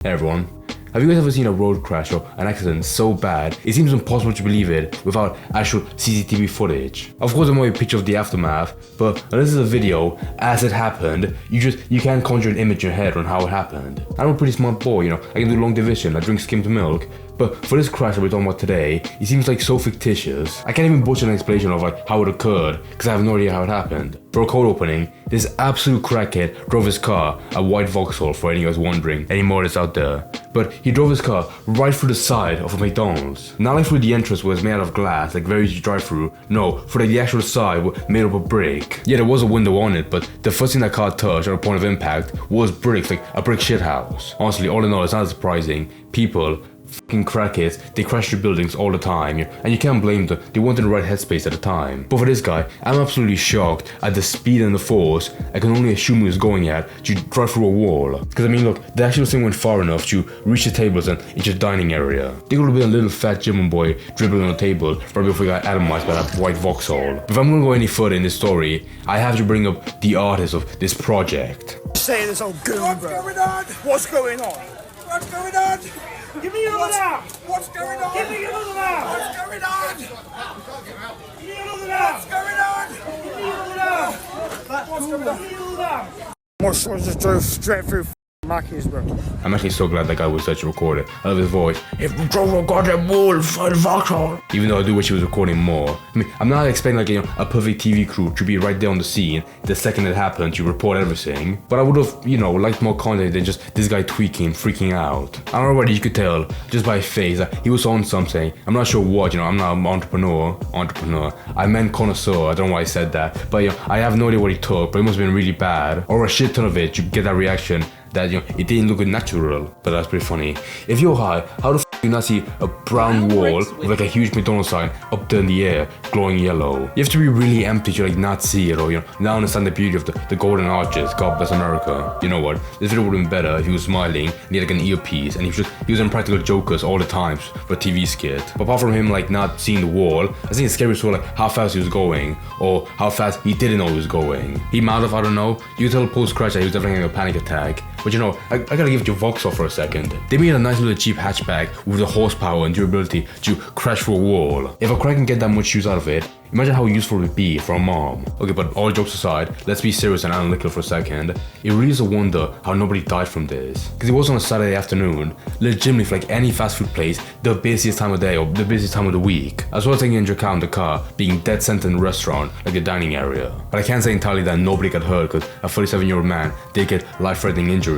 Hey everyone, have you guys ever seen a road crash or an accident so bad it seems impossible to believe it without actual CCTV footage? Of course there might be a picture of the aftermath, but unless there's a video as it happened, you can't conjure an image in your head on how it happened. I'm a pretty smart boy, I can do long division, I drink skimmed milk, but for this crash that we're talking about today, it seems like so fictitious. I can't even butcher an explanation of how it occurred, because I have no idea how it happened. For a cold opening, this absolute crackhead drove his car, a white Vauxhall for any of you guys wondering, any motorists out there. But he drove his car right through the side of a McDonald's. Not like through the entrance where it's made out of glass, like very easy drive through. No, for the actual side made up of brick. Yeah, there was a window on it, but the first thing that car touched at a point of impact was bricks, like a brick shit house. Honestly, all in all, it's not surprising. People, fucking crackheads, they crash through buildings all the time, and you can't blame them, they weren't in the right headspace at the time. But for this guy, I'm absolutely shocked at the speed and the force I can only assume he was going at to drive through a wall. Because I mean look, the actual thing went far enough to reach the tables and into the dining area. They could have been a little fat German boy dribbling on the table right before he got atomized by that white Vauxhall. But if I'm gonna go any further in this story, I have to bring up the artist of this project. Say this old goon, What's going on? What's going on? What's going on? Give me another now! What's going on? Give me another now! What's going on? Give me another now! What's going on? Give me another now! What's going on? Give me another now! My son just drove straight through Mackey's, bro. I'm actually so glad that guy was such a recorder. I love his voice. If we drove a goddamn wall for the Vauxhall. Even though I do wish he was recording more. I mean, I'm not expecting a perfect TV crew to be right there on the scene the second it happened to report everything. But I would have, liked more content than just this guy tweaking, freaking out. I don't know whether you could tell just by his face that he was on something. I'm not sure what, I'm not an entrepreneur. I meant connoisseur, I don't know why I said that. But I have no idea what he took, but it must have been really bad. Or a shit ton of it to get that reaction that it didn't look natural, but that's pretty funny. If you're high, how the f do you not see a brown wall with a huge McDonald's sign up there in the air, glowing yellow? You have to be really empty to not see it or not understand the beauty of the golden arches. God bless America. You know what? This video would have been better if he was smiling and he had an earpiece and he was using practical jokers all the time for a TV skit. But apart from him not seeing the wall, I think it's scary so how fast he was going or how fast he didn't know he was going. He might have, I don't know. You can tell post crash that he was definitely having a panic attack. But I gotta give it to Vauxhall for a second. They made a nice little cheap hatchback with the horsepower and durability to crash through a wall. If a crack can get that much use out of it, imagine how useful it would be for a mom. Okay, but all jokes aside, let's be serious and analytical for a second. It really is a wonder how nobody died from this. Because it was on a Saturday afternoon, legitimately for any fast food place, the busiest time of day or the busiest time of the week. As well as taking into account the car being dead center in the restaurant, like the dining area. But I can't say entirely that nobody got hurt because a 37-year-old man did get life-threatening injuries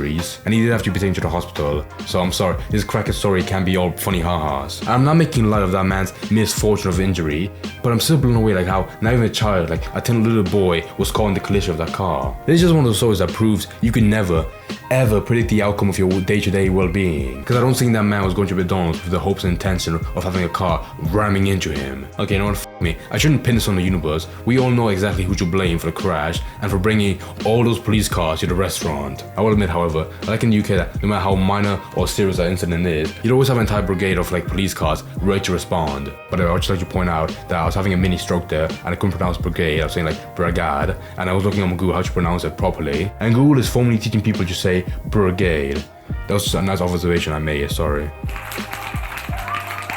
and he did have to be taken to the hospital. So I'm sorry, this cracker story can be all funny ha-has. I'm not making light of that man's misfortune of injury, but I'm still blown away how not even a child, a 10 little boy was caught in the collision of that car. This is just one of those stories that proves you can never, ever predict the outcome of your day-to-day well-being. Because I don't think that man was going to McDonald's with the hopes and intention of having a car ramming into him. Okay, you know what, f me. I shouldn't pin this on the universe. We all know exactly who to blame for the crash and for bringing all those police cars to the restaurant. I will admit, however, like in the UK, that no matter how minor or serious that incident is, you'd always have an entire brigade of police cars ready to respond. But I would just like to point out that I was having a mini stroke there and I couldn't pronounce brigade. I was saying brigade, and I was looking on Google how to pronounce it properly. And Google is formally teaching people to say brigade. That was just a nice observation I made, sorry.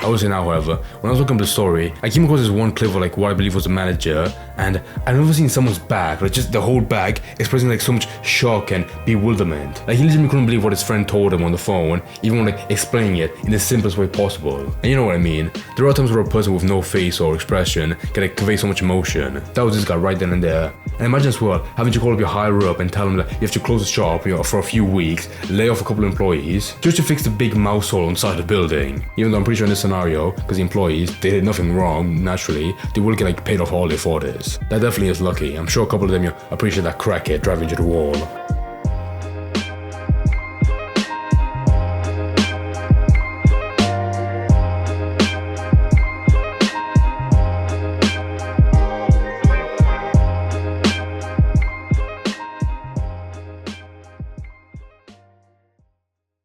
I will say now, however, when I was looking up the story, I came across this one clip of what I believe was the manager, and I've never seen someone's back, just the whole back, expressing so much shock and bewilderment. He literally couldn't believe what his friend told him on the phone, even when explaining it in the simplest way possible. And you know what I mean? There are times where a person with no face or expression can convey so much emotion. That was this guy right then and there. And imagine as well, having to call up your higher up and tell them that you have to close the shop for a few weeks, lay off a couple of employees, just to fix the big mouse hole inside the building. Even though I'm pretty sure in this scenario, because the employees, they did nothing wrong, naturally, they will get paid off holiday for this. That definitely is lucky. I'm sure a couple of them appreciate that crackhead driving to the wall.